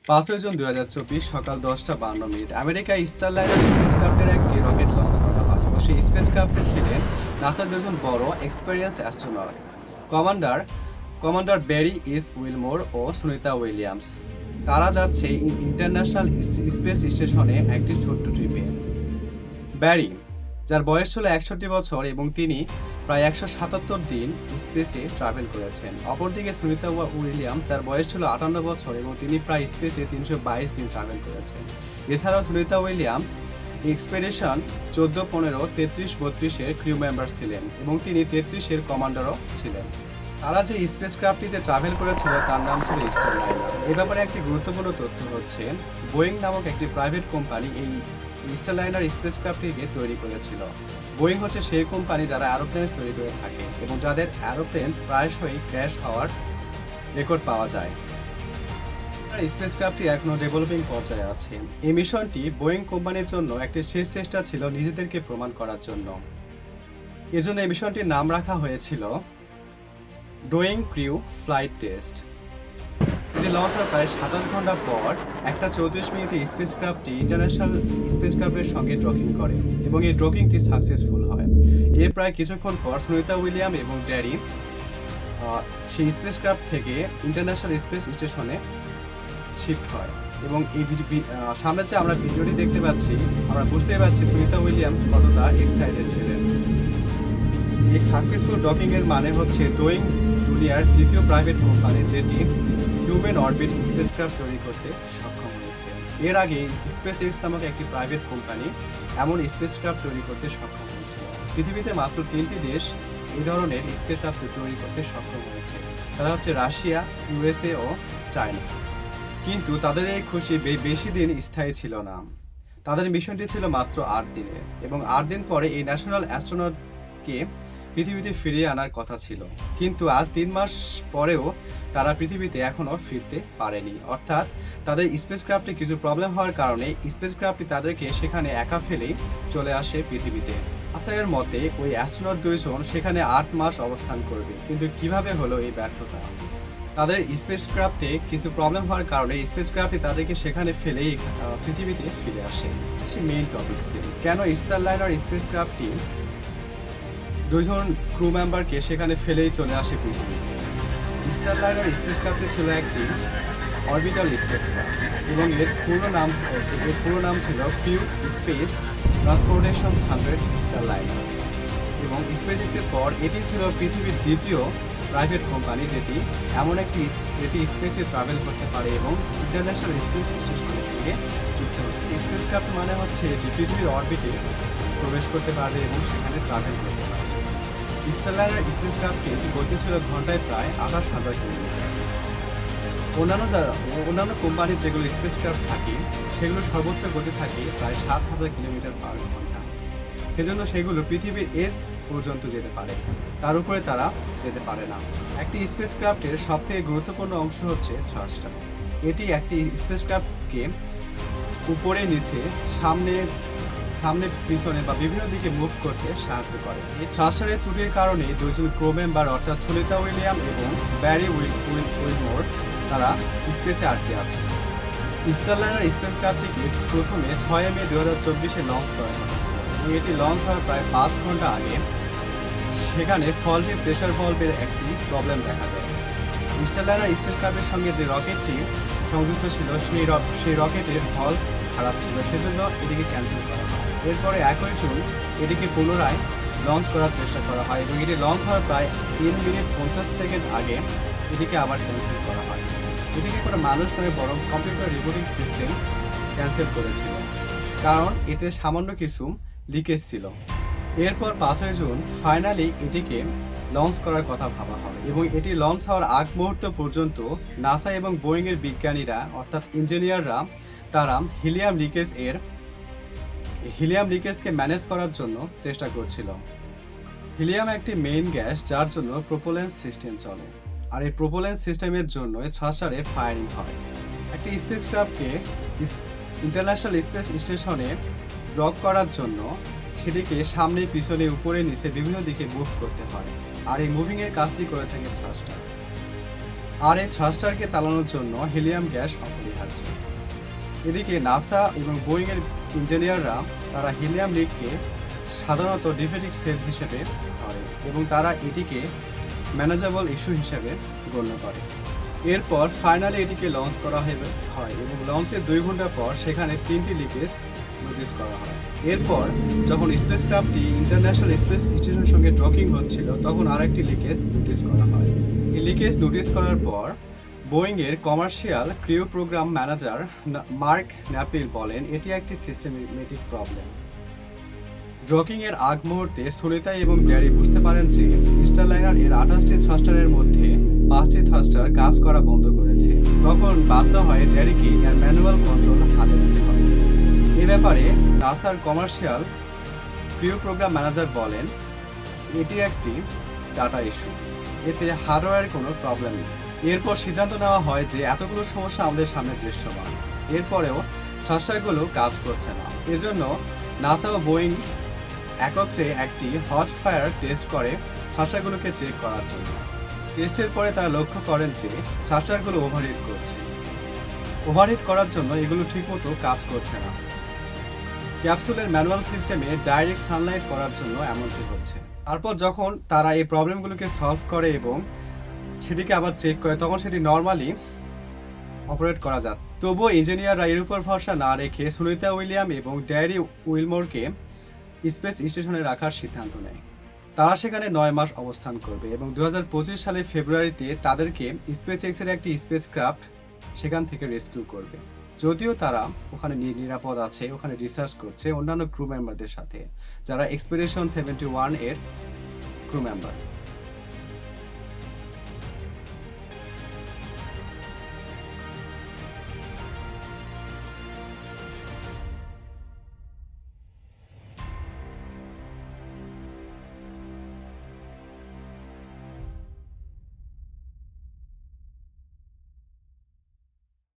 5 June 2024 সকাল 10:52 আমেরিকায় Starliner স্পেসক্রাফটের একটি রকেট লঞ্চ করা হয় এবং সেই স্পেসক্রাফটে ছিলেন নাসার দুজন বড় এক্সপেরিয়েন্স অ্যাস্ট্রোনট কমান্ডার ব্যারি ইস উইলমোর ও সুনিতা উইলিয়ামস। তারা যাচ্ছে ইন্টারন্যাশনাল স্পেস স্টেশনে একটি ছোট্ট ট্রিপে। ব্যারি, যার বয়স ছিল 61 বছর এবং তিনি প্রায় 177 দিন স্পেসে ট্রাভেল করেছেন। অপরদিকে সুনিতা উইলিয়ামস, যার বয়স ছিল 58 বছর এবং তিনি প্রায় স্পেসে 322 দিন ট্রাভেল করেছেন। এছাড়াও সুনিতা উইলিয়ামস এক্সপেডিশন 14-15, 33-32-এর ক্রিউ মেম্বার ছিলেন এবং তিনি 33-এর কমান্ডারও ছিলেন। তারা যে স্পেসক্রাফটটিতে ট্রাভেল করেছিল তার নাম ছিল স্টারলাইনার। এ ব্যাপারে একটি গুরুত্বপূর্ণ তথ্য হচ্ছে, বোয়িং নামক একটি প্রাইভেট কোম্পানি এই স্টারলাইনার স্পেসক্রাফটটিকে তৈরি করেছিল। বোয়িং হচ্ছে সেই কোম্পানি যারা অ্যারোপ্লেন তৈরি করে থাকে এবং যাদের অ্যারোপ্লেন প্রায়শই ক্র্যাশ হওয়ার রেকর্ড পাওয়া যায়। স্পেসক্রাফটটি এখনো ডেভেলপিং পর্যায়ে আছে। এই মিশনটি বোয়িং কোম্পানির জন্য একটি শেষ চেষ্টা ছিল নিজেদেরকে প্রমাণ করার জন্য। এজন্য এই মিশনটির নাম রাখা হয়েছিল ডোয়িং ক্রিউ ফ্লাইট টেস্ট। এটি লঞ্চ হওয়ার প্রায় 27 ঘন্টা পর 1:34 স্পেসক্রাফটটি ইন্টারন্যাশনাল স্পেসক্রাফটের সঙ্গে ডকিং করে এবং এই ডকিংটি সাকসেসফুল হয়। এর প্রায় কিছুক্ষণ পর সুনিতা উইলিয়াম এবং ড্যারি সেই স্পেসক্রাফট থেকে ইন্টারন্যাশনাল স্পেস স্টেশনে শিফট হয় এবং এই সামনে যে আমরা ভিডিওটি দেখতে পাচ্ছি, আমরা বুঝতেই পারছি সুনিতা উইলিয়ামস কতটা এক্সাইটেড ছিলেন। এই সাকসেসফুল ডকিং এর মানে হচ্ছে ডোয়িং দুনিয়ার দ্বিতীয় প্রাইভেট কোম্পানি যেটি হিউম্যান অরবিট স্পেসক্রাফট তৈরি করতে সক্ষম হয়েছে। এর আগে স্পেস এক্স নামক একটি প্রাইভেট কোম্পানি এমন স্পেসক্রাফট তৈরি করতে সক্ষম হয়েছিল। পৃথিবীতে মাত্র 3টি দেশ এই ধরনের স্পেসক্রাফট তৈরি করতে সক্ষম হয়েছে। তারা হচ্ছে রাশিয়া, ইউএসএ ও চায়না। কিন্তু তাদের এই খুশি বেশি দিন স্থায়ী ছিল না। তাদের মিশনটি ছিল মাত্র 8 দিনের এবং 8 দিন পরে এই ন্যাশনাল অ্যাস্ট্রোনটকে পৃথিবীতে ফিরিয়ে আনার কথা ছিল। কিন্তু আজ 3 মাস পরেও তারা পৃথিবীতে এখনো ফিরতে পারেনি। অর্থাৎ তাদের স্পেসক্রাফটে কিছু প্রবলেম হওয়ার কারণে স্পেসক্রাফটটি তাদেরকে সেখানে একা ফেলেই চলে আসে পৃথিবীতে। আসাইয়ের মতে ওই অ্যাস্ট্রোনট 2 জন সেখানে 8 মাস অবস্থান করবে। কিন্তু কিভাবে হলো এই ব্যর্থতা? তাদের স্পেসক্রাফটে কিছু প্রবলেম হওয়ার কারণে স্পেসক্রাফটটি তাদেরকে সেখানে ফেলেই পৃথিবীতে ফিরে আসে। মেইন টপিকসে কেন স্টারলাইনার স্পেসক্রাফটটি 2 জন ক্রু মেম্বারকে সেখানে ফেলেই চলে আসে পৃথিবীতে। স্টারলাইনার স্পেসক্রাফটটি ছিল একটি অরবিটাল স্পেসক্রাফট এবং এর পুরো নাম ছিল ক্রিউ স্পেস ট্রান্সপোর্টেশন 100 স্টারলাইনার এবং স্পেসএক্সের পর এটি ছিল পৃথিবীর দ্বিতীয় প্রাইভেট কোম্পানি যেটি স্পেসে ট্রাভেল করতে পারে এবং ইন্টারন্যাশনাল স্পেস স্টেশনের থেকে যুক্ত হবে। স্পেসক্রাফট মানে হচ্ছে এটি পৃথিবীর অরবিটে প্রবেশ করতে পারবে এবং সেখানে ট্রাভেল করতে পারবে। স্টারলাইনার স্পেসক্রাফটটির গতি ছিল ঘন্টায় প্রায় 28,000 কিলোমিটার। অন্যান্য কোম্পানির যেগুলো স্পেসক্রাফট থাকে সেগুলো সর্বোচ্চ গতি থাকে প্রায় 7,000 কিলোমিটার পার ঘন্টা। সেজন্য সেগুলো পৃথিবীর এস পর্যন্ত যেতে পারে, তার উপরে তারা যেতে পারে না। একটি স্পেসক্রাফটের সবথেকে গুরুত্বপূর্ণ অংশ হচ্ছে থ্রাস্টার। এটি একটি স্পেসক্রাফটকে উপরে নিচে সামনে পিছনে বা বিভিন্ন দিকে মুভ করতে সাহায্য করে। এই থ্রাস্টারের ত্রুটির কারণে 2 জন ক্রু মেম্বার অর্থাৎ সুনিতা উইলিয়াম এবং ব্যারি উইলমোর তারা স্পেসে আটকে আছে। স্টারলাইনার স্পেসক্রাফটটিকে প্রথমে 6 মে 2024-এ লঞ্চ করা হয়েছিল এবং এটি লঞ্চ হওয়ার প্রায় 5 ঘন্টা আগে সেখানে ফল্টি প্রেসার ভলভের একটি প্রবলেম দেখা দেয়। স্টারলাইনার স্পেসক্রাফটের সঙ্গে যে রকেটটি সংযুক্ত ছিল সেই রকেটের ভলভ খারাপ ছিল, সেজন্য এটিকে ক্যান্সেল করা হয়। এরপরে 1 জুন এটিকে পুনরায় লঞ্চ করার চেষ্টা করা হয় এবং এটি লঞ্চ হওয়ার প্রায় 3 মিনিট 50 সেকেন্ড আগে এটিকে আবার ক্যান্সেল করা হয়। এটিকে কোনো মানুষ নয় বরং কম্পিউটার রিবোটিং সিস্টেম ক্যান্সেল করেছিল, কারণ এতে সামান্য কিছু লিকেজ ছিল। এরপর 5 জুন ফাইনালি এটিকে লঞ্চ করার কথা ভাবা হয় এবং এটি লঞ্চ হওয়ার আগ মুহূর্ত পর্যন্ত নাসা এবং বোয়িং এর বিজ্ঞানীরা অর্থাৎ ইঞ্জিনিয়াররা তারা হিলিয়াম লিকেজকে ম্যানেজ করার জন্য চেষ্টা করছিল। হিলিয়াম একটি মেইন গ্যাস যার জন্য প্রোপেলেন্ট সিস্টেম চলে, আর এই প্রোপেলেন্ট সিস্টেমের জন্য থ্রাস্টারে ফায়ারিং হয়। একটি স্পেসক্রাফটকে ইন্টারন্যাশনাল স্পেস স্টেশনে ডক করার জন্য সেটিকে সামনে পিছনে উপরে নিচে বিভিন্ন দিকে মুভ করতে হয়, আর এই মুভিং এর কাজটি করে থাকে থ্রাস্টার। আর এই থ্রাস্টারকে চালানোর জন্য হিলিয়াম গ্যাস অপরিহার্য। এদিকে নাসা এবং বোয়িং এর ইঞ্জিনিয়াররা তারা হিলিয়াম লিককে সাধারণত ডিফেক্টিভ সেল হিসেবে ধরে এবং তারা এটিকে ম্যানেজেবল ইস্যু হিসেবে গণ্য করে। এরপর ফাইনালি এটিকে লঞ্চ করা হয় এবং লঞ্চের 2 ঘন্টা পর সেখানে 3টি লিকেজ নোটিস করা হয়। এরপর যখন স্পেসক্রাফটটি ইন্টারন্যাশনাল স্পেস স্টেশনের সঙ্গে ডকিং হচ্ছিল তখন আরেকটি লিকেজ নোটিস করা হয়। এই লিকেজ নোটিস করার পর বোয়িং এর commercial crew program manager Mark Nappi বলেন এটি একটি সিস্টেমেটিক প্রবলেম। ডকিং এর আগ মুহূর্তে সুনিতা এবং ড্যারি বুঝতে পারেন যে স্টারলাইনার এর 28টি থ্রাস্টারের মধ্যে 5টি থ্রাস্টার কাজ করা বন্ধ করেছে। তখন বাধ্য হয় ড্যারিকে এর ম্যানুয়াল কন্ট্রোল হাতে নিতে হবে। এ ব্যাপারে নাসার কমার্শিয়াল ক্রিউ প্রোগ্রাম ম্যানেজার বলেন এটি একটি ডাটা ইস্যু, এতে হার্ডওয়্যারের কোনো প্রবলেম নেই। এরপর সিদ্ধান্ত নেওয়া হয় যে এতগুলো সমস্যা আমাদের সামনে দৃশ্যমান, এরপরেও থ্রাস্টারগুলো কাজ করছে না। এজন্য নাসা ও বোয়িং একত্রে একটি হট ফায়ার টেস্ট করে থ্রাস্টারগুলোকে চেক করার জন্য। টেস্টের পরে তারা লক্ষ্য করেন যে থ্রাস্টারগুলো ওভারহিট করছে। ওভারহিট করার জন্য এগুলো ঠিকমতো কাজ করছে না। ক্যাপসুলের ম্যানুয়াল সিস্টেমে ডাইরেক্ট সানলাইট করার জন্য এমনটি হচ্ছে। তারপর যখন তারা এই প্রবলেমগুলোকে সলভ করে এবং সেটিকে আবার চেক করে তখন সেটি নর্মালি অপারেট করা যায়। তবুও ইঞ্জিনিয়াররা এর উপর ভরসা না রেখে সুনিতা উইলিয়াম এবং ড্যারি উইলমোরকে স্পেস স্টেশনে রাখার সিদ্ধান্ত নেয়। তারা সেখানে 9 মাস অবস্থান করবে এবং 2025 সালের ফেব্রুয়ারিতে তাদেরকে স্পেস এক্সের একটি স্পেসক্রাফট সেখান থেকে রেস্কিউ করবে। যদিও তারা ওখানে নিরাপদ আছে, ওখানে রিসার্চ করছে অন্যান্য ক্রু মেম্বারদের সাথে যারা এক্সপেডিশন 71 এর ক্রু মেম্বার।